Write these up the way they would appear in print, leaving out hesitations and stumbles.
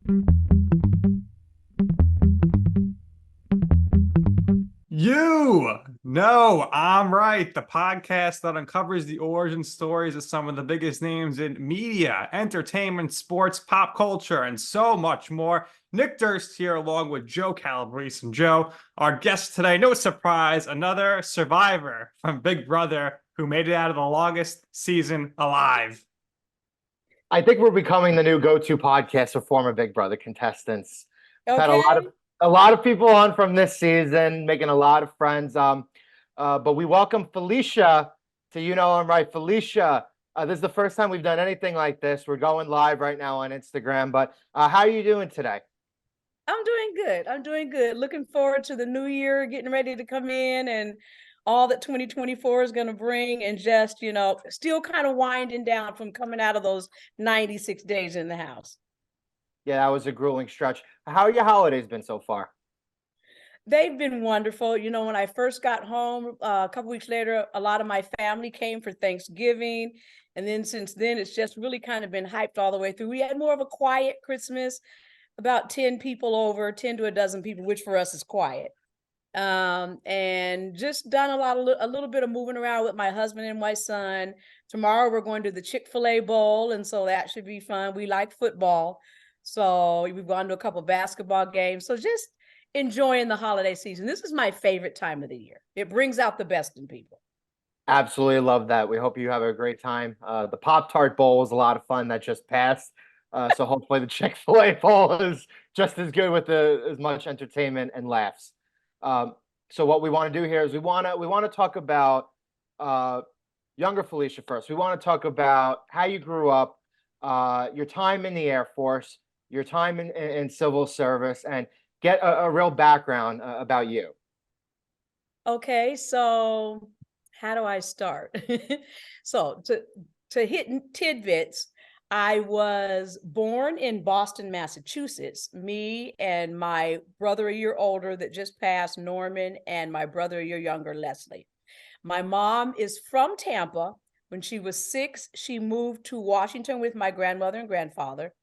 I'm right. The podcast that uncovers the origin stories of some of the biggest names in media, entertainment, sports, pop culture, and so much more. Nick Durst here, along with Joe Calabrese. And Joe, our guest today, no surprise, another survivor from Big Brother who made it out of the longest season alive. I think we're becoming the new go-to podcast for former Big Brother contestants. We've had Okay. a lot of people on from this season, making a lot of friends. But we welcome Felicia to I'm right, Felicia. This is the first time we've done anything like this. We're going live right now on Instagram. But how are you doing today? I'm doing good. I'm doing good. Looking forward to the new year, getting ready to come in and all that 2024 is going to bring, and just, still kind of winding down from coming out of those 96 days in the house. Yeah, that was a grueling stretch. How are your holidays been so far? They've been wonderful. When I first got home, a couple weeks later, a lot of my family came for Thanksgiving. And then since then, it's just really kind of been hyped all the way through. We had more of a quiet Christmas, about 10 people over, 10 to a dozen people, which for us is quiet. And just done a little bit of moving around with my husband and my son. Tomorrow we're going to the Chick-fil-A Bowl, and so that should be fun. We like football, so we've gone to a couple basketball games. So just enjoying the holiday season. This is my favorite time of the year. It brings out the best in people. Absolutely love that. We hope you have a great time. The Pop-Tart Bowl was a lot of fun that just passed. So hopefully the Chick-fil-A Bowl is just as good with as much entertainment and laughs. So what we want to do here is we want to talk about younger Felicia first. We want to talk about how you grew up, your time in the Air Force, your time in civil service, and get a real background about you. Okay, so how do I start? So to hit tidbits, I was born in Boston, Massachusetts. Me and my brother a year older that just passed, Norman, and my brother a year younger, Leslie. My mom is from Tampa. When she was 6, she moved to Washington with my grandmother and grandfather,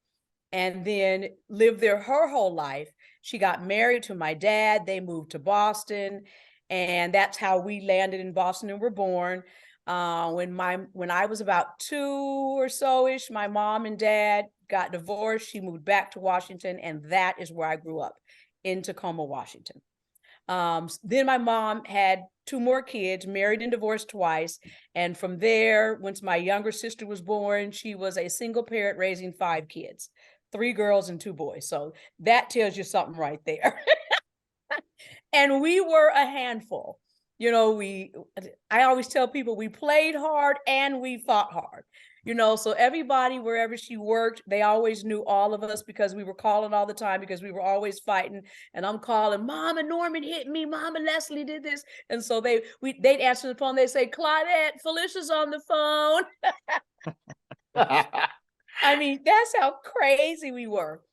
and then lived there her whole life. She got married to my dad. They moved to Boston, and that's how we landed in Boston and were born. When I was about 2 or so ish, my mom and dad got divorced. She moved back to Washington, and that is where I grew up, in Tacoma, Washington. Then my mom had 2 more kids, married and divorced twice. And from there, once my younger sister was born, she was a single parent raising 5 kids, 3 girls and 2 boys. So that tells you something right there. And we were a handful. I always tell people we played hard and we fought hard. So everybody, wherever she worked, they always knew all of us because we were calling all the time, because we were always fighting. And I'm calling, Mama Norman hit me, Mama Leslie did this. And so they'd answer the phone. They say, Claudette, Felicia's on the phone. I mean, that's how crazy we were.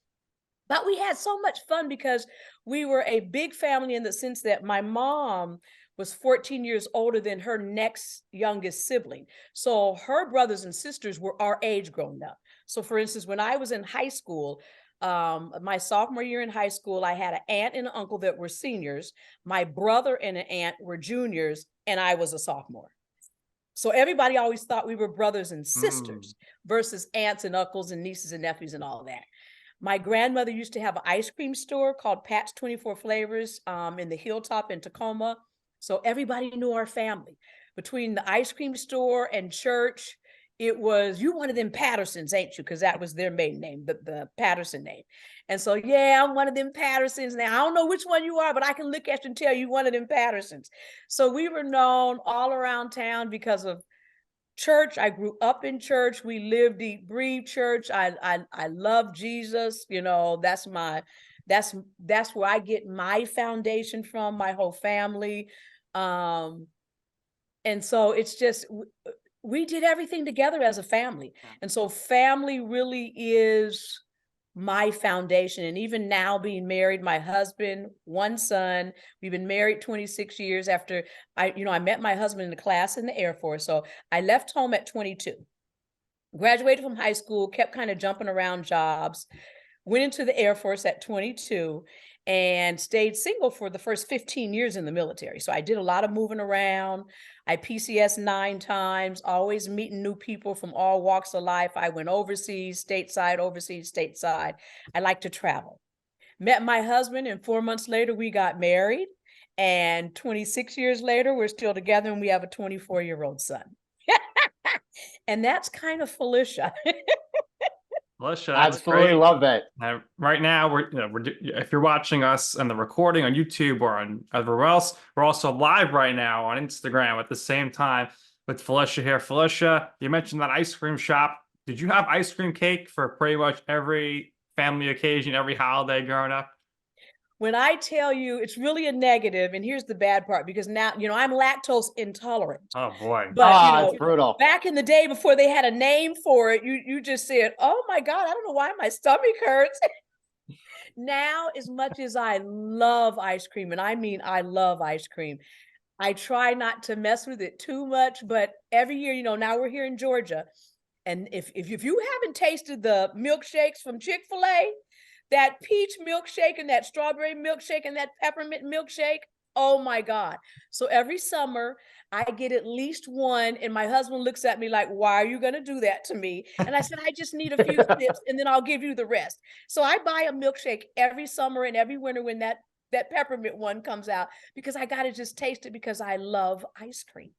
But we had so much fun because we were a big family, in the sense that my mom was 14 years older than her next youngest sibling. So her brothers and sisters were our age growing up. So for instance, when I was in high school, my sophomore year in high school, I had an aunt and an uncle that were seniors. My brother and an aunt were juniors, and I was a sophomore. So everybody always thought we were brothers and sisters versus aunts and uncles and nieces and nephews and all of that. My grandmother used to have an ice cream store called Pat's 24 Flavors in the Hilltop in Tacoma. So everybody knew our family. Between the ice cream store and church, it was, you one of them Pattersons, ain't you? Because that was their maiden name, the Patterson name. And so, yeah, I'm one of them Pattersons. Now, I don't know which one you are, but I can look at you and tell you one of them Pattersons. So we were known all around town because of church. I grew up in church. We lived, eat, breathe church. I love Jesus. That's where I get my foundation from, my whole family. And so it's just, we did everything together as a family. And so family really is my foundation. And even now, being married, my husband, 1 son, we've been married 26 years. After I met my husband in the class in the Air Force. So I left home at 22, graduated from high school, kept kind of jumping around jobs, went into the Air Force at 22 and stayed single for the first 15 years in the military. So I did a lot of moving around. I PCS 9 times, always meeting new people from all walks of life. I went overseas, stateside. I like to travel. Met my husband, and 4 months later, we got married. And 26 years later, we're still together, and we have a 24-year-old son. And that's kind of Felicia. Felicia, that's Absolutely great. love that. Right now, if you're watching us on the recording on YouTube or on everywhere else, we're also live right now on Instagram at the same time with Felicia here. Felicia, you mentioned that ice cream shop. Did you have ice cream cake for pretty much every family occasion, every holiday growing up? When I tell you it's really a negative, and here's the bad part, because now, I'm lactose intolerant. Oh boy. But It's brutal. back in the day before they had a name for it, you just said, oh my God, I don't know why my stomach hurts. Now, as much as I love ice cream, and I mean I love ice cream, I try not to mess with it too much. But every year, now we're here in Georgia, and if you haven't tasted the milkshakes from Chick-fil-A, that peach milkshake and that strawberry milkshake and that peppermint milkshake, oh my God. So every summer I get at least one, and my husband looks at me like, why are you going to do that to me? And I said, I just need a few sips and then I'll give you the rest. So I buy a milkshake every summer and every winter when that peppermint one comes out, because I got to just taste it, because I love ice cream.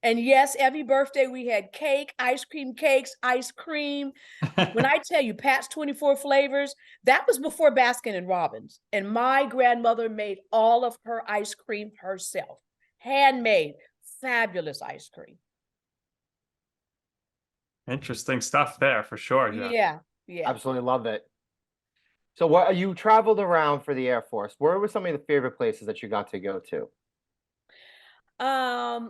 And yes, every birthday we had cake, ice cream cakes, ice cream. When I tell you Pat's 24 flavors, that was before Baskin and Robbins. And my grandmother made all of her ice cream herself. Handmade, fabulous ice cream. Interesting stuff there for sure. Yeah. Absolutely love it. So what you traveled around for the Air Force? Where were some of the favorite places that you got to go to?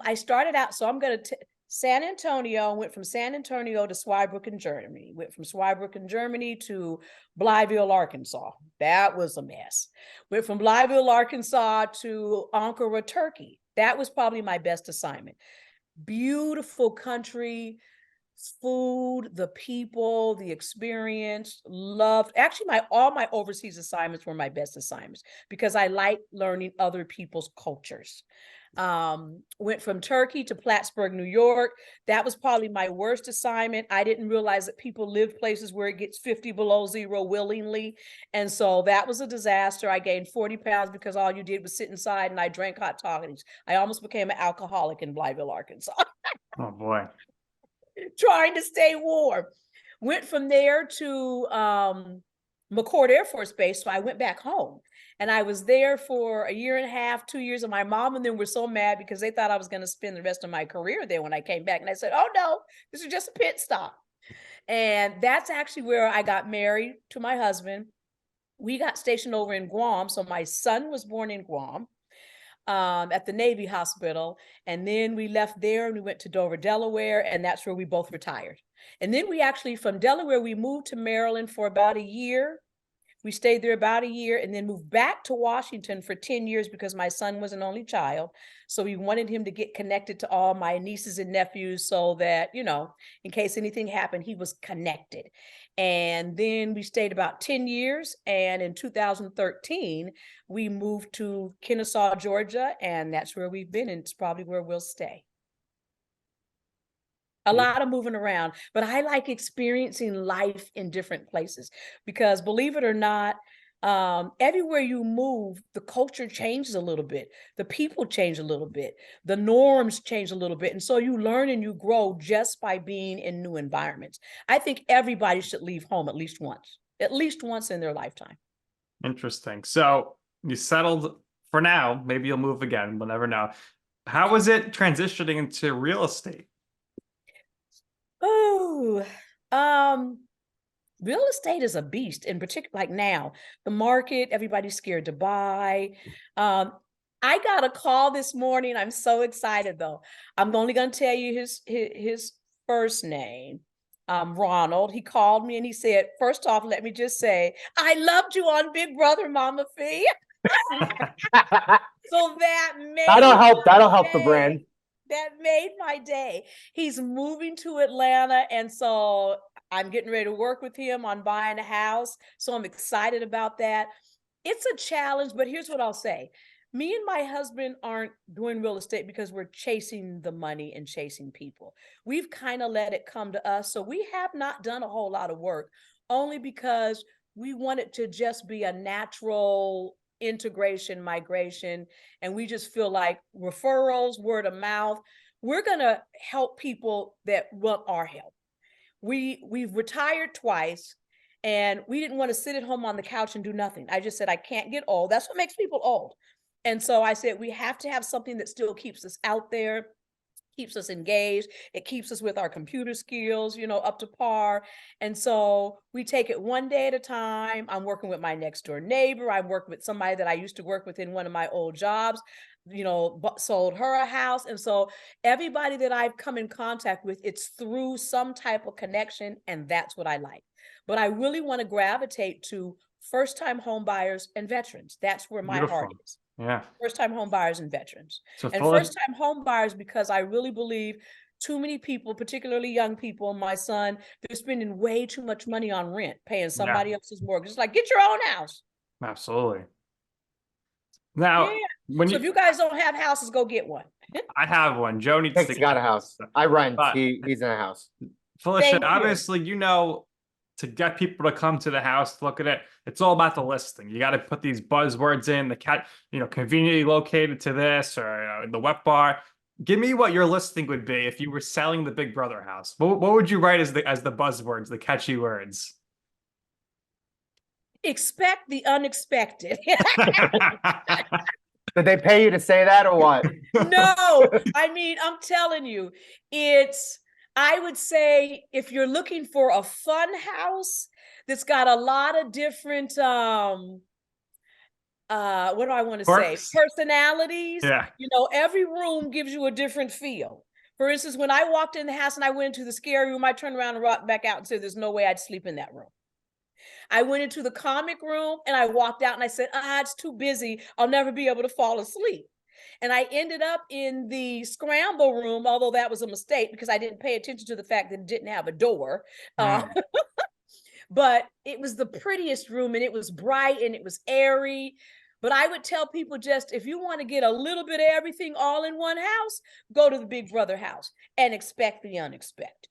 I started out, so I'm going to San Antonio, went from San Antonio to Zweibrücken, Germany. Went from Zweibrücken, Germany to Blytheville, Arkansas. That was a mess. Went from Blytheville, Arkansas to Ankara, Turkey. That was probably my best assignment. Beautiful country, food, the people, the experience. Loved, actually, all my overseas assignments were my best assignments, because I like learning other people's cultures. Went from Turkey to Plattsburgh, New York. That was probably my worst assignment. I didn't realize that people live places where it gets 50 below zero willingly. And so that was a disaster. I gained 40 pounds because all you did was sit inside and I drank hot toddies. I almost became an alcoholic in Blytheville, Arkansas. Oh boy. Trying to stay warm. Went from there to McCord Air Force Base. So I went back home. And I was there for 1.5 years, 2 years, and my mom and them were so mad because they thought I was going to spend the rest of my career there when I came back. And I said, oh no, this is just a pit stop. And that's actually where I got married to my husband. We got stationed over in Guam. So my son was born in Guam at the Navy Hospital. And then we left there and we went to Dover, Delaware. And that's where we both retired. And then we actually, from Delaware, we moved to Maryland for about 1 year. We stayed there about 1 year and then moved back to Washington for 10 years because my son was an only child. So we wanted him to get connected to all my nieces and nephews so that, in case anything happened, he was connected. And then we stayed about 10 years. And in 2013, we moved to Kennesaw, Georgia. And that's where we've been. And it's probably where we'll stay. A lot of moving around, but I like experiencing life in different places, because believe it or not, everywhere you move, the culture changes a little bit. The people change a little bit. The norms change a little bit. And so you learn and you grow just by being in new environments. I think everybody should leave home at least once in their lifetime. Interesting. So you settled for now. Maybe you'll move again. We'll never know. How was it transitioning into real estate? Oh, real estate is a beast, in particular, like now, the market, everybody's scared to buy. I got a call this morning. I'm so excited though. I'm only going to tell you his first name. Ronald. He called me and he said, first off, let me just say, I loved you on Big Brother, Mama Fee. So that'll help the brand. That made my day. He's moving to Atlanta. And so I'm getting ready to work with him on buying a house. So I'm excited about that. It's a challenge, but here's what I'll say. Me and my husband aren't doing real estate because we're chasing the money and chasing people. We've kind of let it come to us. So we have not done a whole lot of work, only because we want it to just be a natural integration, migration. And we just feel like referrals, word of mouth, we're going to help people that want our help. We've retired twice, and we didn't want to sit at home on the couch and do nothing. I just said, I can't get old. That's what makes people old. And so I said, we have to have something that still keeps us out there, keeps us engaged. It keeps us with our computer skills, up to par. And so we take it one day at a time. I'm working with my next door neighbor. I'm working with somebody that I used to work with in one of my old jobs, sold her a house. And so everybody that I've come in contact with, it's through some type of connection. And that's what I like. But I really want to gravitate to first-time home buyers and veterans. That's where my heart is. Yeah. First-time home buyers and veterans. So and first-time home buyers, because I really believe too many people, particularly young people, my son, they're spending way too much money on rent, paying somebody else's mortgage. It's like, get your own house. Absolutely. Now, if you guys don't have houses, go get one. I have one. Joe needs to got a house. I rent. He's in a house. Felicia, obviously, to get people to come to the house to look at it, it's all about the listing. You got to put these buzzwords in, conveniently located to this, or the wet bar. Give me what your listing would be if you were selling the Big Brother house. What would you write as the buzzwords, the catchy words? Expect the unexpected. Did they pay you to say that or what? No, I mean, I'm telling you, I would say if you're looking for a fun house that's got a lot of different, what do I want to say? Personalities. Yeah. Every room gives you a different feel. For instance, when I walked in the house and I went into the scary room, I turned around and walked back out and said, there's no way I'd sleep in that room. I went into the comic room and I walked out and I said, it's too busy. I'll never be able to fall asleep. And I ended up in the scramble room, although that was a mistake because I didn't pay attention to the fact that it didn't have a door. But it was the prettiest room, and it was bright and it was airy. But I would tell people, just if you want to get a little bit of everything all in one house, go to the Big Brother house and expect the unexpected.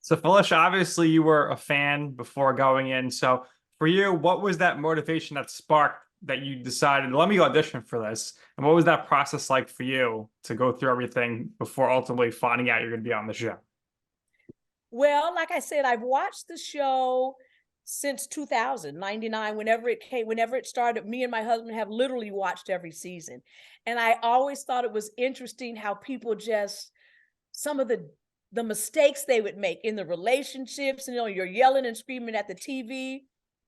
So Felicia, obviously you were a fan before going in. So for you, what was that motivation that sparked that you decided, let me audition for this? And what was that process like for you to go through everything before ultimately finding out you're going to be on the show? Well, like I said, I've watched the show since 2099, whenever it started. Me and my husband have literally watched every season. And I always thought it was interesting how people some of the mistakes they would make in the relationships, you're yelling and screaming at the TV.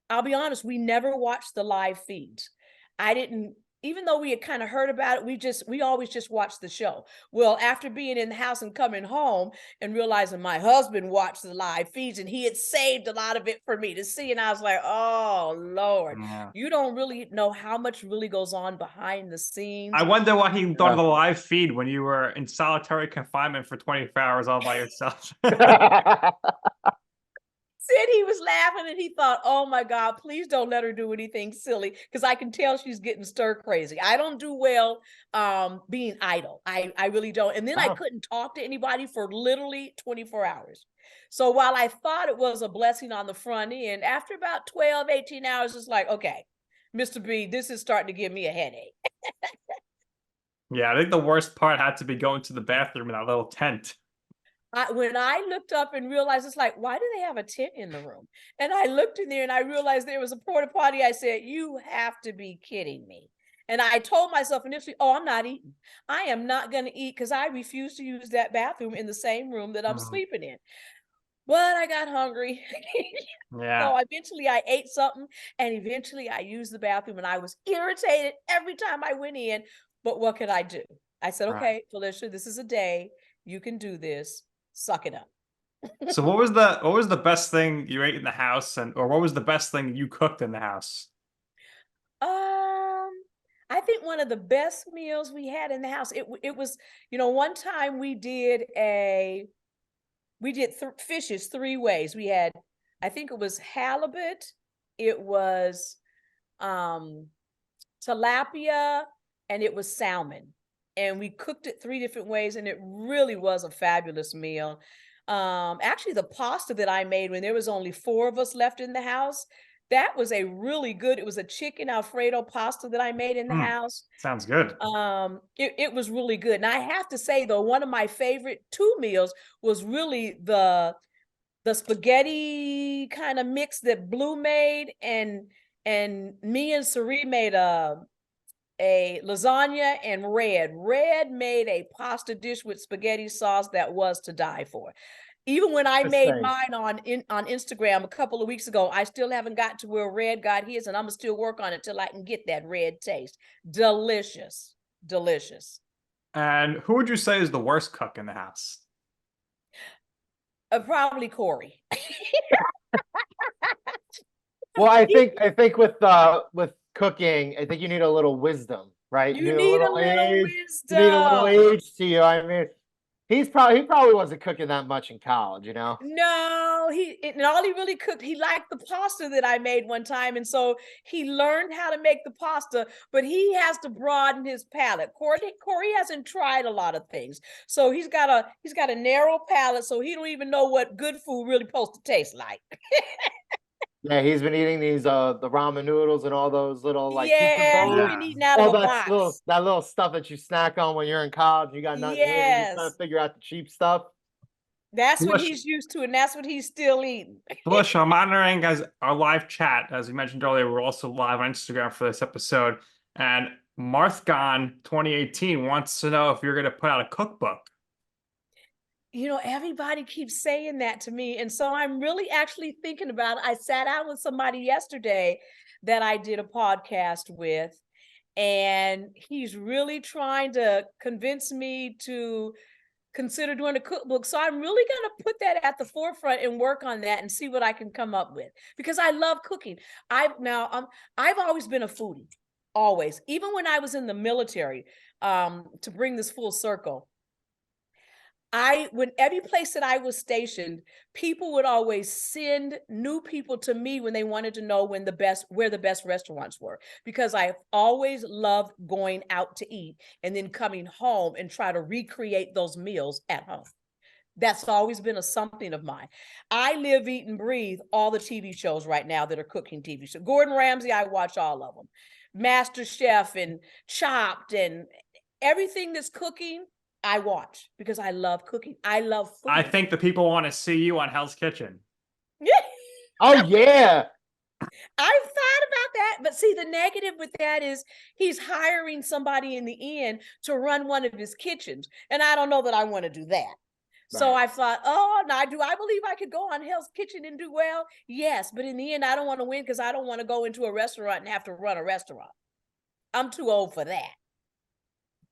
I'll be honest, we never watched the live feeds. Even though we had kind of heard about it, we always just watched the show. Well, after being in the house and coming home and realizing my husband watched the live feeds and he had saved a lot of it for me to see. And I was like, oh, Lord, you don't really know how much really goes on behind the scenes. I wonder what he thought of the live feed when you were in solitary confinement for 24 hours all by yourself. Said he was laughing and he thought, oh my God, please don't let her do anything silly, because I can tell she's getting stir crazy. I don't do well being idle. I really don't. And then I couldn't talk to anybody for literally 24 hours. So while I thought it was a blessing on the front end, after about 12, 18 hours, it's like, okay, Mr. B, this is starting to give me a headache. Yeah, I think the worst part had to be going to the bathroom in that little tent. When I looked up and realized, it's like, why do they have a tent in the room? And I looked in there and I realized there was a porta potty. I said, you have to be kidding me. And I told myself initially, I'm not eating. I am not going to eat because I refuse to use that bathroom in the same room that I'm sleeping in. But I got hungry. Yeah. So eventually I ate something, and eventually I used the bathroom, and I was irritated every time I went in. But what could I do? I said, okay, Felicia, this is a day. You can do this. Suck it up. So what was the best thing you ate in the house, or what was the best thing you cooked in the house? I think one of the best meals we had in the house, it was, one time we we did fishes 3 ways. We had, I think it was halibut, it was tilapia, and it was salmon. And we cooked it 3 different ways, and it really was a fabulous meal. Actually, the pasta that I made when there was only 4 of us left in the house, that was a really good, it was a chicken Alfredo pasta that I made in the house. Sounds good. It was really good. And I have to say though, one of my favorite 2 meals was really the spaghetti kind of mix that Blue made, and me and Sari made a lasagna, and Red made a pasta dish with spaghetti sauce that was to die for. Even when I made mine on Instagram a couple of weeks ago, I still haven't got to where Red got his, and I'm gonna still work on it till I can get that Red taste. Delicious, delicious. And who would you say is the worst cook in the house? Probably Corey. Well, I think with cooking, I think you need a little wisdom, right? You need a little age. wisdom. You need a little age to you. I mean, he probably wasn't cooking that much in college, you know? No, and all he really cooked, he liked the pasta that I made one time, and so he learned how to make the pasta, but he has to broaden his palate. Corey hasn't tried a lot of things, so he's got a narrow palate, so he don't even know what good food really supposed to taste like. Yeah, he's been eating these the ramen noodles and all those little like yeah, he's bowls, been eating out all of a box. that little stuff that you snack on when you're in college. You got nothing to do, you're just trying to figure out the cheap stuff. That's what he's used to, and that's what he's still eating. Felicia, I'm monitoring as our live chat. As we mentioned earlier, we're also live on Instagram for this episode. And Marthgon 2018 wants to know if you're going to put out a cookbook. You know, everybody keeps saying that to me. And so I'm really actually thinking about it. I sat down with somebody yesterday that I did a podcast with, and he's really trying to convince me to consider doing a cookbook. So I'm really going to put that at the forefront and work on that and see what I can come up with, because I love cooking. I've always been a foodie, always, even when I was in the military, to bring this full circle. When every place that I was stationed, people would always send new people to me when they wanted to know where the best restaurants were, because I've always loved going out to eat and then coming home and try to recreate those meals at home. That's always been something of mine. I live, eat, and breathe all the TV shows right now that are cooking TV shows. Gordon Ramsay, I watch all of them. Master Chef and Chopped and everything that's cooking, I watch, because I love cooking. I love food. I think the people want to see you on Hell's Kitchen. Oh, yeah. I've thought about that. But see, the negative with that is he's hiring somebody in the end to run one of his kitchens. And I don't know that I want to do that. Right. So I thought, do I believe I could go on Hell's Kitchen and do well? Yes. But in the end, I don't want to win, because I don't want to go into a restaurant and have to run a restaurant. I'm too old for that.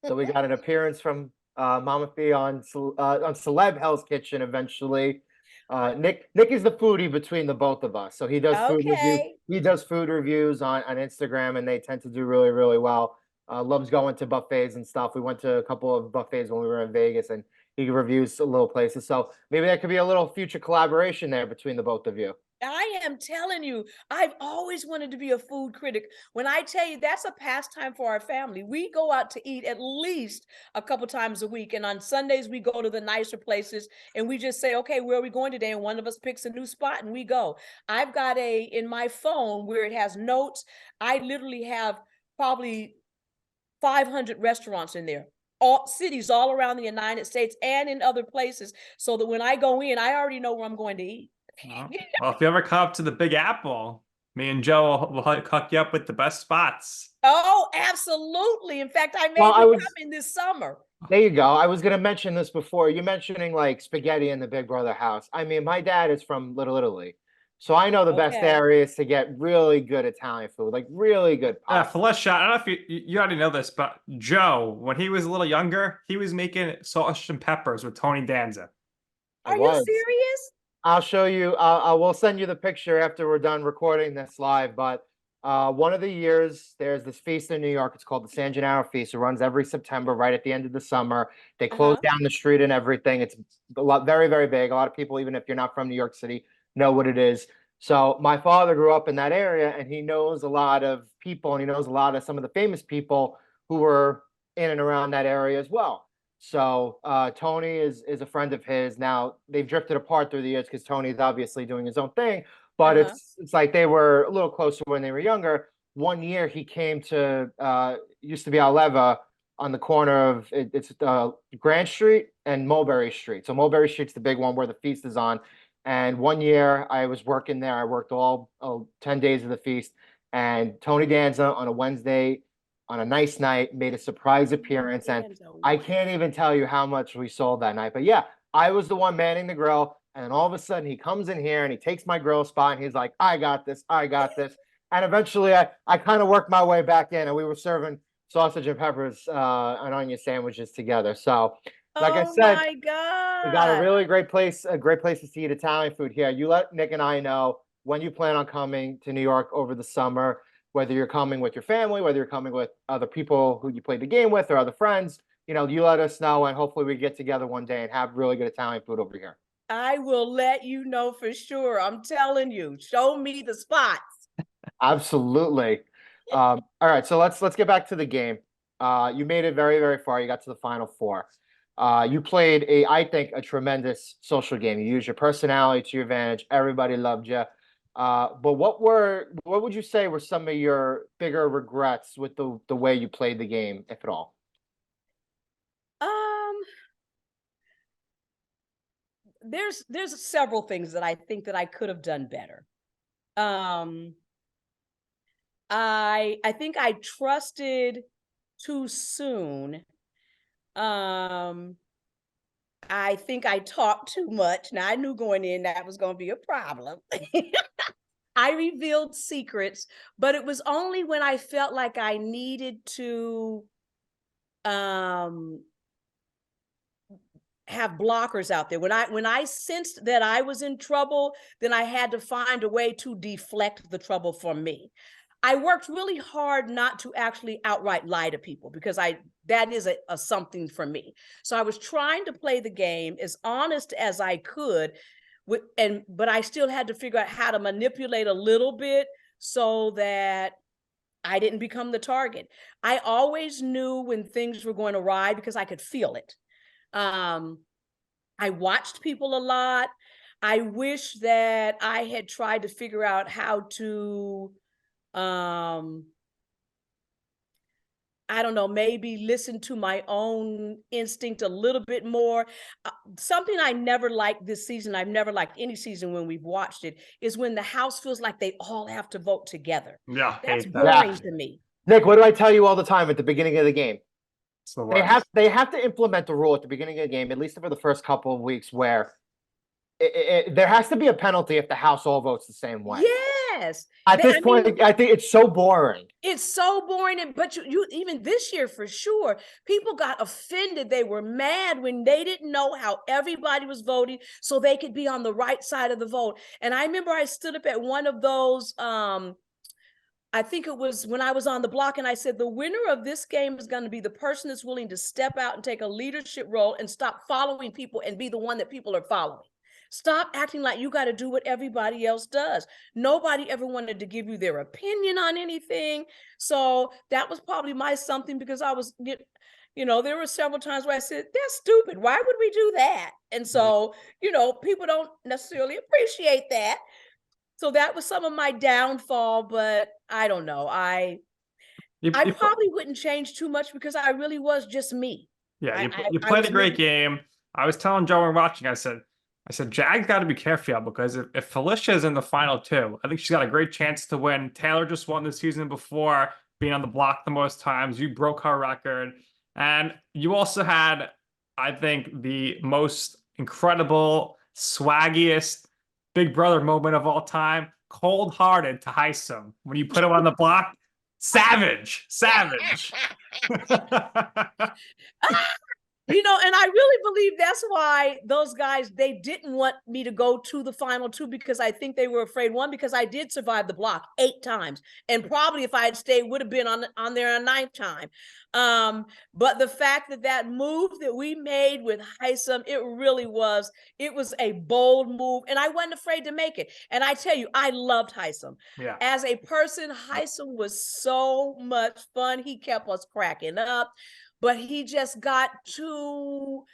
So we got an appearance from Mama Fee on Celeb Hell's Kitchen eventually. Nick is the foodie between the both of us, so he does food reviews. He does food reviews on Instagram, and they tend to do really, really well. Loves going to buffets and stuff. We went to a couple of buffets when we were in Vegas, and he reviews little places. So maybe that could be a little future collaboration there between the both of you. I am telling you, I've always wanted to be a food critic. When I tell you, that's a pastime for our family. We go out to eat at least a couple times a week. And on Sundays, we go to the nicer places and we just say, okay, where are we going today? And one of us picks a new spot and we go. I've got in my phone where it has notes. I literally have probably 500 restaurants in there. All cities all around the United States and in other places. So that when I go in, I already know where I'm going to eat. Well, if you ever come up to the Big Apple, me and Joe will hook you up with the best spots. Oh, absolutely. In fact, I may be coming this summer. There you go. I was going to mention this before. You're mentioning like spaghetti in the Big Brother house. I mean, my dad is from Little Italy, so I know the best areas to get really good Italian food, like really good pasta. Felicia, I don't know if you already know this, but Joe, when he was a little younger, he was making sausage and peppers with Tony Danza. Are you serious? I'll show you. I will send you the picture after we're done recording this live. But One of the years, there's this feast in New York. It's called the San Gennaro Feast. It runs every September, right at the end of the summer. They close Uh-huh. down the street and everything. It's a lot, very, very big. A lot of people, even if you're not from New York City, know what it is. So my father grew up in that area, and he knows a lot of people, and he knows a lot of some of the famous people who were in and around that area as well. So Tony is a friend of his. Now they've drifted apart through the years because Tony's obviously doing his own thing. But Uh-huh. it's like they were a little closer when they were younger. One year he came to used to be Aleva on the corner of it's Grant Street and Mulberry Street. So Mulberry Street's the big one where the feast is on. And one year I was working there. I worked all 10 days of the feast. And Tony Danza on a Wednesday on a nice night made a surprise appearance. And I can't even tell you how much we sold that night. But yeah, I was the one manning the grill. And then all of a sudden he comes in here and he takes my grill spot and he's like, I got this, I got this. And eventually I kind of worked my way back in, and we were serving sausage and peppers and onion sandwiches together. So like I Oh said, my we got a God. really great place to eat Italian food here. You let Nick and I know when you plan on coming to New York over the summer, whether you're coming with your family, whether you're coming with other people who you played the game with or other friends. You know, you let us know, and hopefully we get together one day and have really good Italian food over here. I will let you know for sure. I'm telling you, show me the spots. Absolutely. All right, so let's get back to the game. You made it very, very far. You got to the final four. You played I think, a tremendous social game. You used your personality to your advantage. Everybody loved you. But what would you say were some of your bigger regrets with the way you played the game, if at all? Um, there's several things that I think that I could have done better. Um, I think I trusted too soon. I think I talked too much. Now I knew going in that was going to be a problem. I revealed secrets, but it was only when I felt like I needed to um have blockers out there. When I sensed that I was in trouble, then I had to find a way to deflect the trouble from me. I worked really hard not to actually outright lie to people because that is a something for me. So I was trying to play the game as honest as I could but I still had to figure out how to manipulate a little bit so that I didn't become the target. I always knew when things were going awry because I could feel it. I watched people a lot. I wish that I had tried to figure out how to, I don't know, maybe listen to my own instinct a little bit more. Something I never liked this season, I've never liked any season when we've watched it, is when the house feels like they all have to vote together. Yeah, That's hate that. boring Yeah. to me. Nick, what do I tell you all the time at the beginning of the game? It's the They worst. have to implement the rule at the beginning of the game, at least for the first couple of weeks, where there has to be a penalty if the house all votes the same way. Yes. At this point, I think it's so boring. It's so boring. But you even this year for sure, people got offended. They were mad when they didn't know how everybody was voting so they could be on the right side of the vote. And I remember I stood up at one of those, I think it was when I was on the block, and I said, the winner of this game is going to be the person that's willing to step out and take a leadership role and stop following people and be the one that people are following. Stop acting like you got to do what everybody else does. Nobody ever wanted to give you their opinion on anything. So that was probably my something, because I was, there were several times where I said, that's stupid. Why would we do that? And so, people don't necessarily appreciate that. So that was some of my downfall, but I don't know. I probably wouldn't change too much because I really was just me. Yeah, you played a great game. I was telling Joe when watching, I said, Jag's got to be careful because if Felicia is in the final two, I think she's got a great chance to win. Taylor just won the season before, being on the block the most times. You broke her record. And you also had, I think, the most incredible, swaggiest Big Brother moment of all time. Cold-hearted to Heisem when you put him on the block. Savage. And I really believe that's why those guys, they didn't want me to go to the final two, because I think they were afraid. One, because I did survive the block 8 times, and probably if I had stayed would have been on there a 9th time. But the fact that move that we made with Heisem, it was a bold move, and I wasn't afraid to make it. And I tell you, I loved Heisem. Yeah. As a person, Heisem was so much fun. He kept us cracking up. But he just got too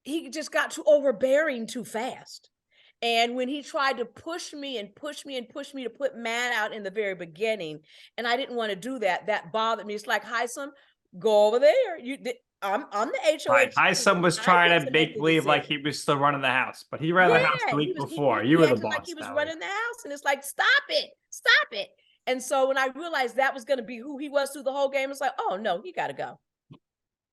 overbearing too fast. And when he tried to push me to put Matt out in the very beginning, and I didn't want to do that, that bothered me. It's like, Heisem, go over there. I'm the HOH. Right. Heisem was trying to make believe like he was still running the house, but he ran the house the week before. You were the boss. Like he was running the house, and it's like, stop it. And so when I realized that was going to be who he was through the whole game, it's like, oh no, he got to go.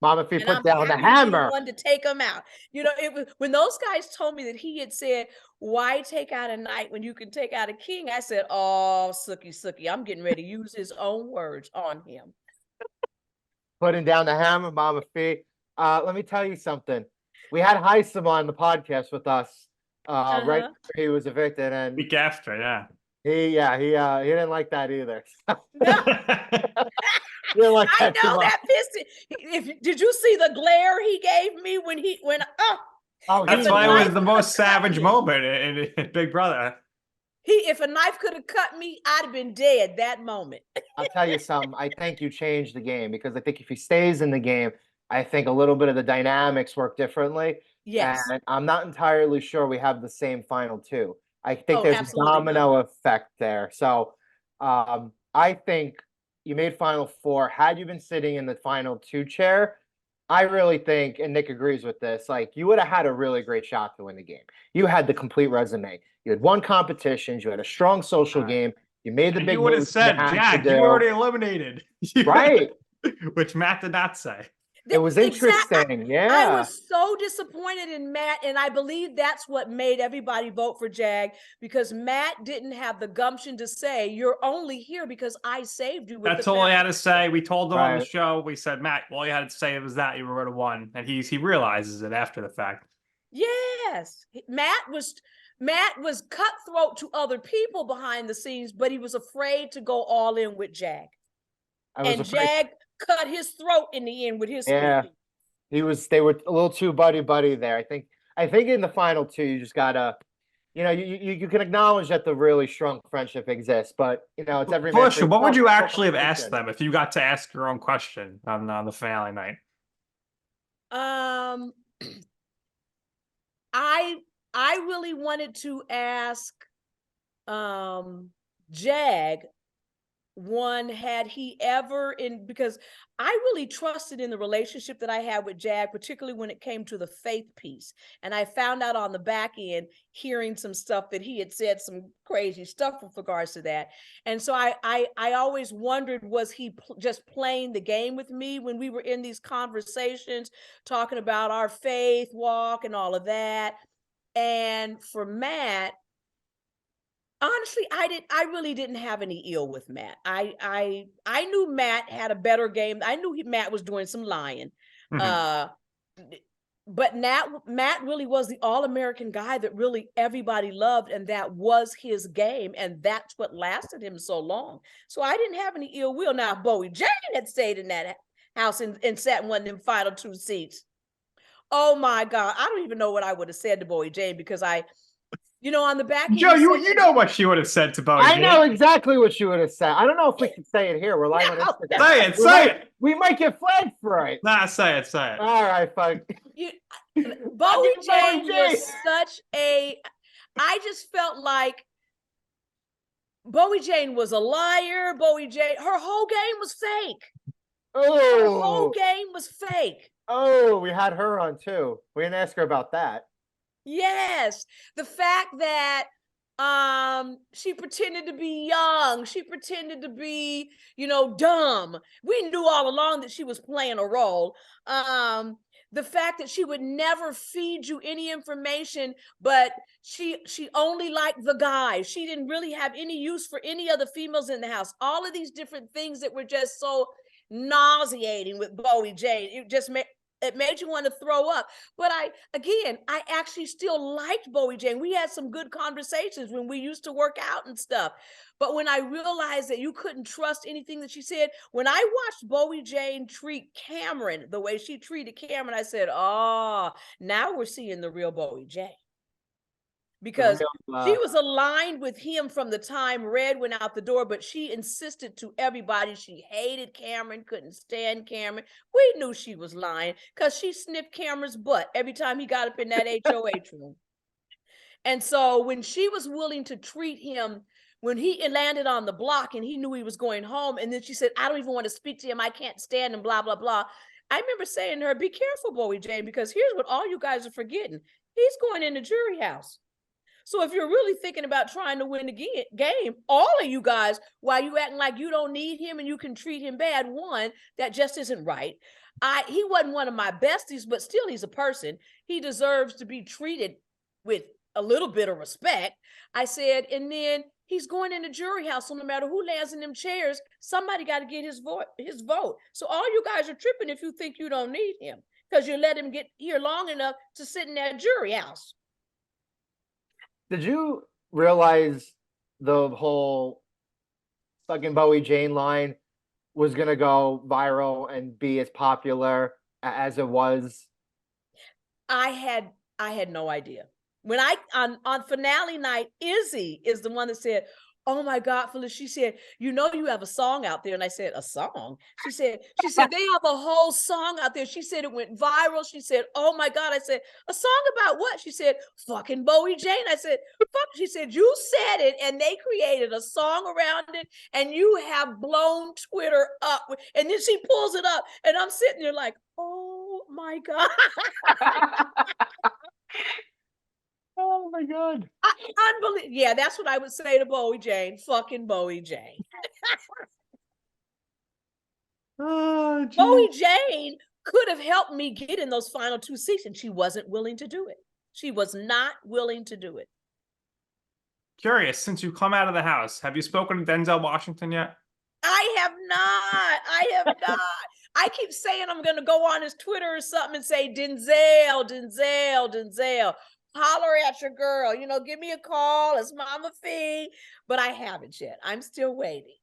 Mom, if he put down the hammer, one to take him out. It was when those guys told me that he had said, "Why take out a knight when you can take out a king?" I said, "Oh, Sookie, I'm getting ready to use his own words on him." Putting down the hammer, Mama Fee. Let me tell you something. We had Heisem on the podcast with us right after he was evicted, and week after, yeah. He didn't like that either. No. Like I know that pissed him. Did you see the glare he gave me that's why it was the most savage moment in Big Brother. If a knife could have cut me, I'd have been dead that moment. I'll tell you something. I think you changed the game, because I think if he stays in the game, I think a little bit of the dynamics work differently. Yes. And I'm not entirely sure we have the same final two. I think there's a domino effect there. So I think you made final 4. Had you been sitting in the final 2 chair, I really think, and Nick agrees with this, like you would have had a really great shot to win the game. You had the complete resume. You had won competitions. You had a strong social game. You made the big. You would have said, "Jack, you already eliminated." Right. Which Matt did not say. It was interesting. Yeah. I was so disappointed in Matt, and I believe that's what made everybody vote for Jag, because Matt didn't have the gumption to say, "You're only here because I saved you." That's all he had to say. We told him on the show. We said, "Matt, all you had to say was that you were going to win," and he realizes it after the fact. Yes, Matt was cutthroat to other people behind the scenes, but he was afraid to go all in with Jag. Jag cut his throat in the end with his speech. They were a little too buddy there. I think in the final 2, you just gotta, you can acknowledge that the really strong friendship exists, but it's every question. What would you actually have asked them if you got to ask your own question on the finale night? I really wanted to ask Jag, one, had he ever because I really trusted in the relationship that I had with Jag, particularly when it came to the faith piece. And I found out on the back end, hearing some stuff, that he had said some crazy stuff with regards to that. And so I always wondered, was he just playing the game with me when we were in these conversations, talking about our faith walk and all of that. And for Matt, honestly, I really didn't have any ill with Matt. I knew Matt had a better game. I knew Matt was doing some lying. But Matt really was the all-American guy that really everybody loved, and that was his game, and that's what lasted him so long. So I didn't have any ill will. Now, if Bowie Jane had stayed in that house and sat in one of them final 2 seats, oh my God, I don't even know what I would have said to Bowie Jane, because on the back end, Joe, you know what she would have said to Bowie Jane. I know exactly what she would have said. I don't know if we can say it here. We're live on Instagram. Say it. We might get flagged for it. Nah, say it. All right, fine. Bowie Jane was such a. I just felt like Bowie Jane was a liar. Bowie Jane, her whole game was fake. Her whole game was fake. Oh, we had her on too. We didn't ask her about that. Yes, the fact that she pretended to be young, she pretended to be, dumb. We knew all along that she was playing a role. The fact that she would never feed you any information, but she only liked the guy. She didn't really have any use for any other females in the house. All of these different things that were just so nauseating with Bowie Jane. It just made it made you want to throw up. But I actually still liked Bowie Jane. We had some good conversations when we used to work out and stuff. But when I realized that you couldn't trust anything that she said, when I watched Bowie Jane treat Cameron the way she treated Cameron, I said, oh, now we're seeing the real Bowie Jane. Because she was aligned with him from the time Red went out the door, but she insisted to everybody she hated Cameron, couldn't stand Cameron. We knew she was lying because she sniffed Cameron's butt every time he got up in that HOH room. And so when she was willing to treat him, when he landed on the block and he knew he was going home, and then she said, I don't even want to speak to him, I can't stand him, blah, blah, blah. I remember saying to her, be careful, Bowie Jane, because here's what all you guys are forgetting. He's going in the jury house. So if you're really thinking about trying to win the game, all of you guys, while you acting like you don't need him and you can treat him bad, one, that just isn't right. He wasn't one of my besties, but still he's a person. He deserves to be treated with a little bit of respect. I said, and then he's going in the jury house, so no matter who lands in them chairs, somebody got to get his vote. So all you guys are tripping if you think you don't need him because you let him get here long enough to sit in that jury house. Did you realize the whole fucking Bowie Jane line was gonna go viral and be as popular as it was? I had no idea. When on finale night, Izzy is the one that said, oh my God, Felicia, she said, you know, you have a song out there. And I said, a song? She said, they have a whole song out there. She said, it went viral. She said, oh my God. I said, a song about what? She said, fucking Bowie Jane. I said, fuck. She said, you said it and they created a song around it and you have blown Twitter up. And then she pulls it up and I'm sitting there like, oh my God. Oh my God. Unbelievable. Yeah, that's what I would say to Bowie Jane. Fucking Bowie Jane. Oh, Bowie Jane could have helped me get in those final 2 seats, and she wasn't willing to do it. She was not willing to do it. Curious, since you come out of the house, have you spoken to Denzel Washington yet? I have not. I keep saying I'm going to go on his Twitter or something and say, Denzel. Holler at your girl, you know, give me a call. It's Mama Fee, but I haven't yet. I'm still waiting.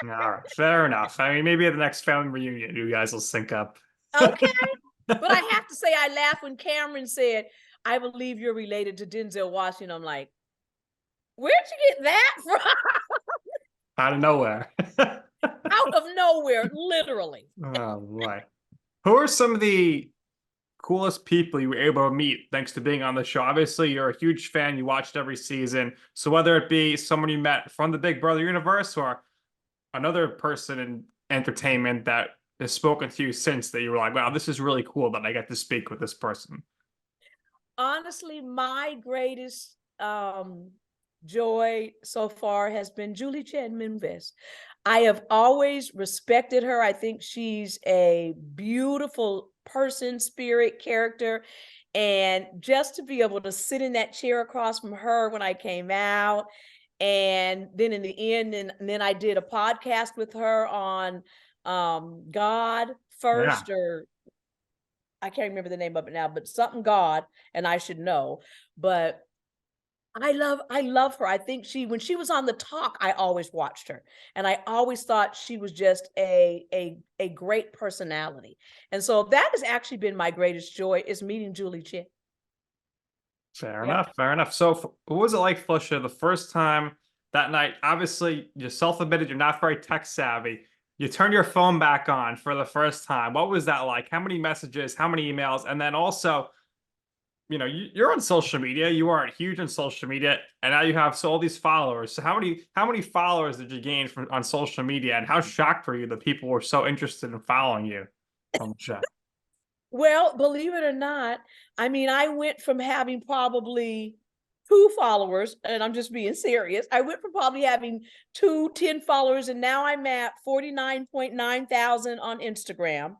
All right, fair enough. I mean, maybe at the next family reunion, you guys will sync up. Okay, but I have to say, I laughed when Cameron said, I believe you're related to Denzel Washington. I'm like, where'd you get that from? Out of nowhere. Out of nowhere, literally. Oh boy. Who are some of the coolest people you were able to meet thanks to being on the show? Obviously, you're a huge fan. You watched every season. So whether it be someone you met from the Big Brother universe or another person in entertainment that has spoken to you since that you were like, wow, this is really cool that I get to speak with this person. Honestly, my greatest joy so far has been Julie Chen-Moonves. I have always respected her. I think she's a beautiful person, spirit, character. And just to be able to sit in that chair across from her when I came out, and then in the end, and then I did a podcast with her on God First, or I can't remember the name of it now, but something God, and I should know. But I love her. I think when she was on The Talk, I always watched her. And I always thought she was just a great personality. And so that has actually been my greatest joy, is meeting Julie Chen. Fair enough. So what was it like, Felicia, the first time that night? Obviously, you self-admitted you're not very tech savvy. You turn your phone back on for the first time. What was that like? How many messages, how many emails? And then also, you know, you're on social media. You aren't huge on social media, and now you have all these followers. So how many followers did you gain on social media, and how shocked were you that people were so interested in following you on the show? Well, believe it or not, I mean, I went from having probably 2 followers, and I'm just being serious. I went from probably having 10 followers, and now I'm at 49.9 thousand on Instagram.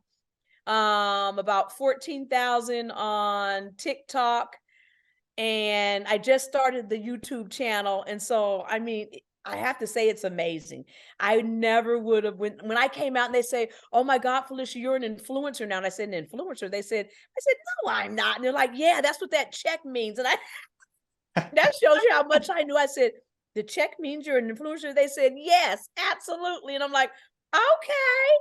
About 14,000 on TikTok, and I just started the YouTube channel. And so, I mean, I have to say it's amazing. I never would have when I came out and they say, "Oh my God, Felicia, you're an influencer now." And I said, "An influencer?" I said, "No, I'm not." And they're like, "Yeah, that's what that check means." And that shows you how much I knew. I said, "The check means you're an influencer?" They said, "Yes, absolutely." And I'm like, "Okay."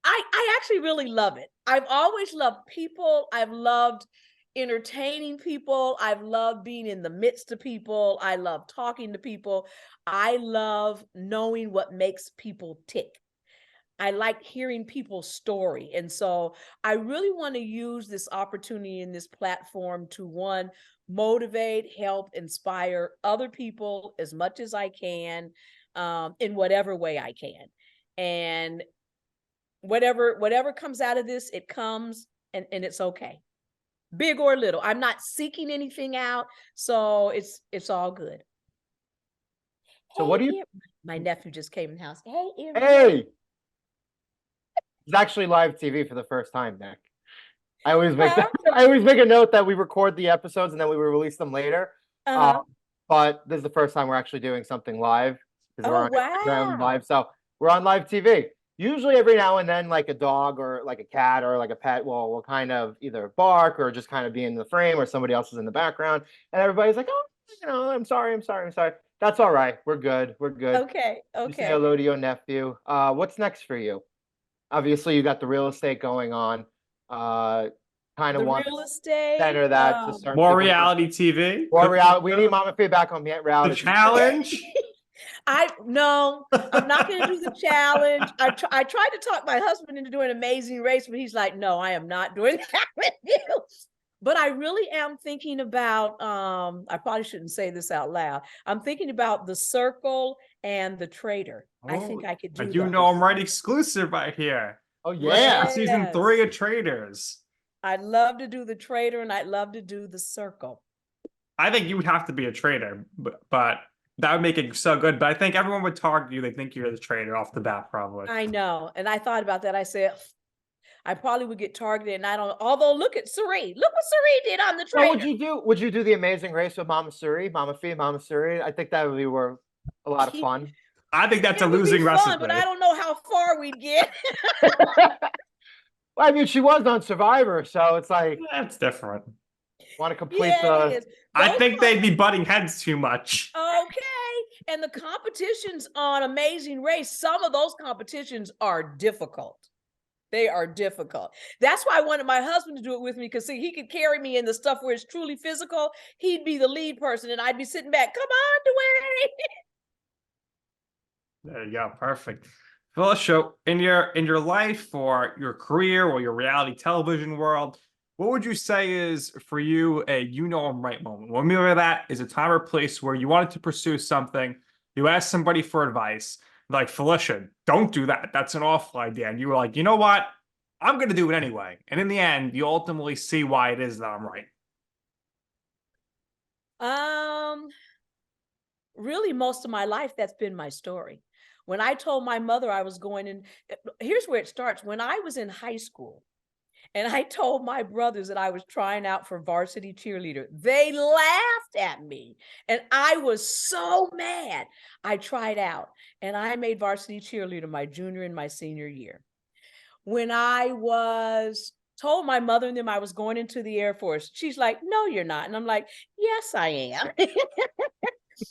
I actually really love it. I've always loved people. I've loved entertaining people. I've loved being in the midst of people. I love talking to people. I love knowing what makes people tick. I like hearing people's story. And so I really want to use this opportunity in this platform to one, motivate, help, inspire other people as much as I can, in whatever way I can. And whatever comes out of this, it comes and it's okay. Big or little. I'm not seeking anything out, so it's all good. So Hey, what do you? My nephew just came in the house. Hey, Erin. Hey, it's actually live TV for the first time, Nick. I always make Huh? I always make a note that we record the episodes and then we release them later. Uh-huh. But this is the first time we're actually doing something live because we're Oh, on Instagram wow. live. So we're on live TV. Usually every now and then, like a dog or like a cat or like a pet will kind of either bark or just kind of be in the frame or somebody else is in the background. And everybody's like, oh, I'm sorry. That's all right. We're good. Okay. You say Okay. hello to your nephew. What's next for you? Obviously, you got the real estate going on. Kind of The want to real estate. center that to certain More people. reality TV. More reality. Cookbook We show. need Mama feedback on The reality. challenge. No, I'm not going to do the challenge. I tried to talk my husband into doing Amazing Race, but he's like, "No, I am not doing that with you." But I really am thinking about, I probably shouldn't say this out loud. I'm thinking about The Circle and The Traitor. I think I could I do do those. know I'm right exclusive right here. Oh Let's yeah. start season 3 of Traders. I'd love to do The Traitor and I'd love to do The Circle. I think you would have to be a trader, but that would make it so good. But I think everyone would target you. They think you're the trader off the bat, probably. I know. And I thought about that. I said, I probably would get targeted and I don't, although look at Suri. Look what Suri did on The What Traitor. would you do? Would you do the Amazing Race with Mama Suri, Mama Fee, Mama Suri? I think that would be a lot of fun. I think that's It a would be losing fun, recipe. but I don't know how far we'd get. Well, I mean, she was on Survivor, so it's like That's different. want to complete Yeah, it is. I Those think they'd be butting heads too much. Okay. And the competitions on Amazing Race, some of those competitions are difficult. They are difficult. That's why I wanted my husband to do it with me, because see, he could carry me in the stuff where it's truly physical. He'd be the lead person and I'd be sitting back, come on, Dwayne. There you go. Perfect. Felicia, in your life or your career or your reality television world, what would you say is for you a I'm right moment? What I mean by that is a time or place where you wanted to pursue something, you asked somebody for advice, like Felicia, don't do that. That's an awful idea. And you were like, you know what? I'm going to do it anyway. And in the end, you ultimately see why it is that I'm right. Really, most of my life, that's been my story. When I told my mother I was going in, here's where it starts. When I was in high school and I told my brothers that I was trying out for varsity cheerleader, they laughed at me and I was so mad. I tried out and I made varsity cheerleader my junior and my senior year. When I was told my mother and them I was going into the Air Force, she's like, "No, you're not." And I'm like, "Yes, I am."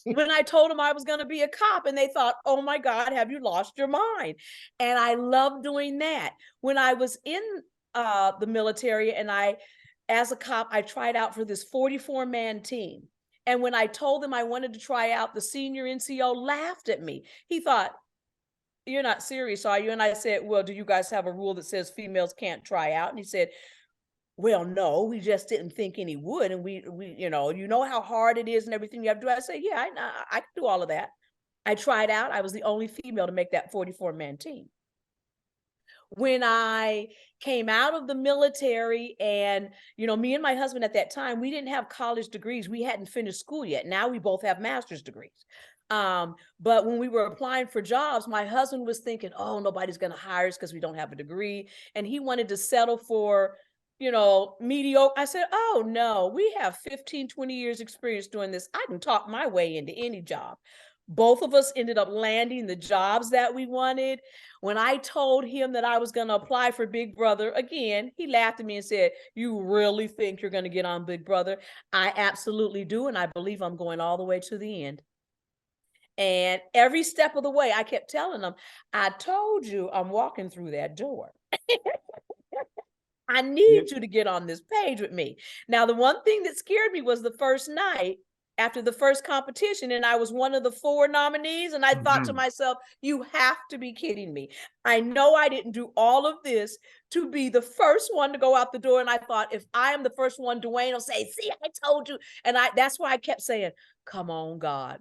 When I told them I was going to be a cop and they thought, "Oh my God, have you lost your mind?" And I love doing that. When I was in the military and as a cop, I tried out for this 44-man team. And when I told them I wanted to try out, the senior NCO laughed at me. He thought, "You're not serious, are you?" And I said, "Well, do you guys have a rule that says females can't try out?" And he said, "Well, no, we just didn't think any would. And we you know how hard it is and everything you have to do." I said, "Yeah, I can do all of that." I tried out. I was the only female to make that 44-man team. When I came out of the military and, me and my husband at that time, we didn't have college degrees. We hadn't finished school yet. Now we both have master's degrees. But when we were applying for jobs, my husband was thinking, "Oh, nobody's going to hire us because we don't have a degree." And he wanted to settle for mediocre. I said, oh no, we have 15, 20 years experience doing this. I can talk my way into any job. Both of us ended up landing the jobs that we wanted. When I told him that I was going to apply for Big Brother, again, he laughed at me and said, you really think you're going to get on Big Brother? I absolutely do. And I believe I'm going all the way to the end. And every step of the way, I kept telling him, I told you I'm walking through that door. I need you to get on this page with me. Now, the one thing that scared me was the first night after the first competition, and I was one of the 4 nominees, and I thought to myself, you have to be kidding me. I know I didn't do all of this to be the first one to go out the door, and I thought, if I am the first one, Dwayne will say, see, I told you. And that's why I kept saying, come on, God,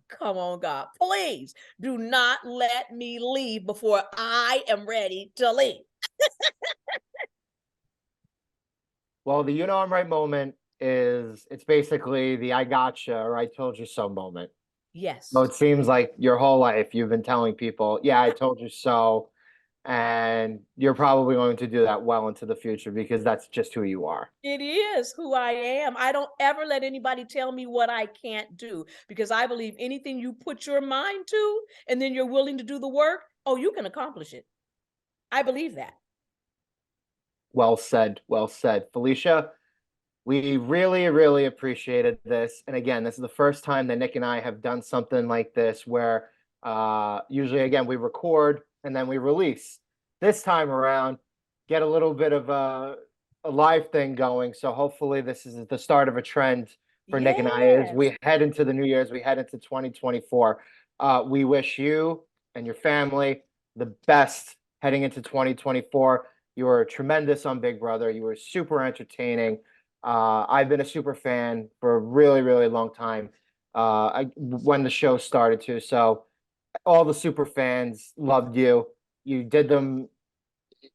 please do not let me leave before I am ready to leave. Well, the you know I'm right moment it's basically the I gotcha or I told you so moment. Yes. So it seems like your whole life you've been telling people, yeah, I told you so. And you're probably going to do that well into the future because that's just who you are. It is who I am. I don't ever let anybody tell me what I can't do, because I believe anything you put your mind to and then you're willing to do the work, oh, you can accomplish it. I believe that. Well said. Well said. Felicia, we really, really appreciated this. And again, this is the first time that Nick and I have done something like this where usually, again, we record and then we release. This time around, get a little bit of a live thing going. So hopefully this is the start of a trend for Nick and I as we head into the new year, as we head into 2024. We wish you and your family the best heading into 2024. You were tremendous on Big Brother. You were super entertaining. I've been a super fan for a really, really long time when the show started too. So all the super fans loved you. You did them.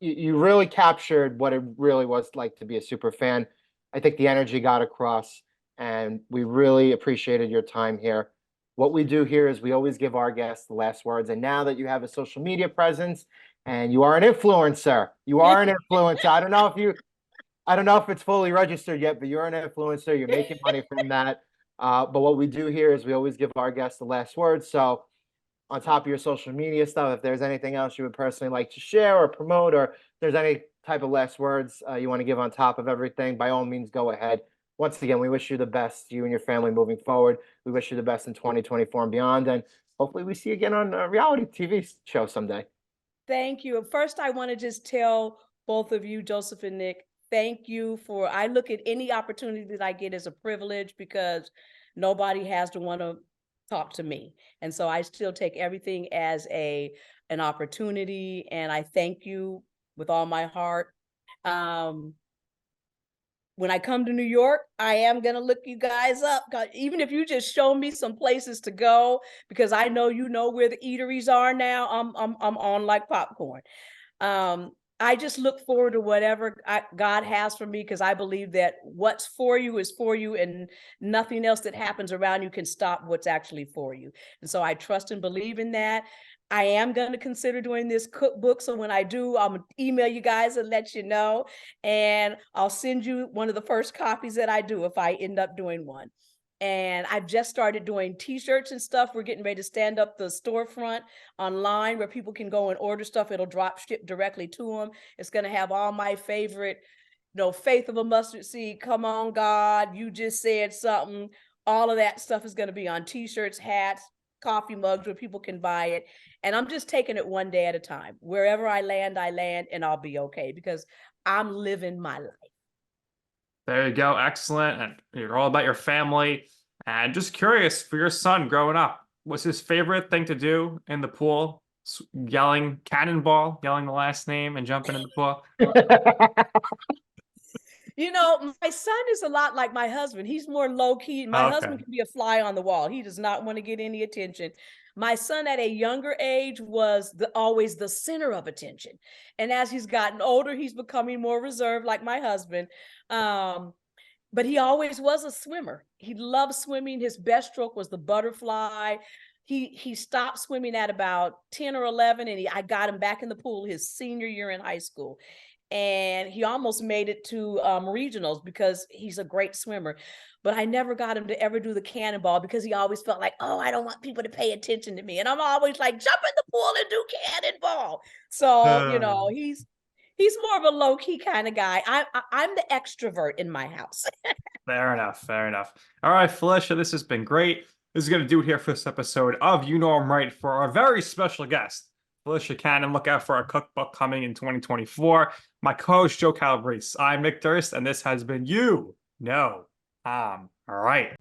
You really captured what it really was like to be a super fan. I think the energy got across, and we really appreciated your time here. What we do here is we always give our guests the last words. And now that you have a social media presence and you are an influencer, I don't know if it's fully registered yet, but you're an influencer. You're making money from that. But what we do here is we always give our guests the last word. So on top of your social media stuff, if there's anything else you would personally like to share or promote, or if there's any type of last words you want to give on top of everything, by all means, go ahead. Once again, we wish you the best, you and your family moving forward. We wish you the best in 2024 and beyond. And hopefully we see you again on a reality TV show someday. Thank you. First, I want to just tell both of you, Joseph and Nick, thank you for, I look at any opportunity that I get as a privilege, because nobody has to want to talk to me. And so I still take everything as an opportunity, and I thank you with all my heart. When I come to New York, I am going to look you guys up. Even if you just show me some places to go, because I know you know where the eateries are now. I'm on like popcorn. I just look forward to whatever God has for me, because I believe that what's for you is for you, and nothing else that happens around you can stop what's actually for you. And so I trust and believe in that. I am going to consider doing this cookbook. So when I do, I'm going to email you guys and let you know. And I'll send you one of the first copies that I do if I end up doing one. And I've just started doing t-shirts and stuff. We're getting ready to stand up the storefront online where people can go and order stuff. It'll drop ship directly to them. It's going to have all my favorite, faith of a mustard seed. Come on, God, you just said something. All of that stuff is going to be on t-shirts, hats, coffee mugs where people can buy it. And I'm just taking it one day at a time. Wherever I land, and I'll be okay, because I'm living my life. There you go. Excellent. And you're all about your family. And just curious, for your son growing up, what's his favorite thing to do in the pool? Yelling cannonball, yelling the last name and jumping in the pool? My son is a lot like my husband. He's more low key. My husband can be a fly on the wall. He does not want to get any attention. My son at a younger age was always the center of attention. And as he's gotten older, he's becoming more reserved like my husband. But he always was a swimmer. He loved swimming. His best stroke was the butterfly. He stopped swimming at about 10 or 11, and I got him back in the pool his senior year in high school. and he almost made it to regionals because he's a great swimmer. But I never got him to ever do the cannonball because he always felt like, oh, I don't want people to pay attention to me. And I'm always like, jump in the pool and do cannonball. So, you know, he's more of a low-key kind of guy. I'm the extrovert in my house. Fair enough. Fair enough. All right, Felicia, this has been great. This is going to do it here for this episode of You Know I'm Right for our very special guest, Felicia Cannon. Look out for our cookbook coming in 2024. My co-host, Joe Calabrese. I'm Nick Durst, and this has been You Know I'm Right.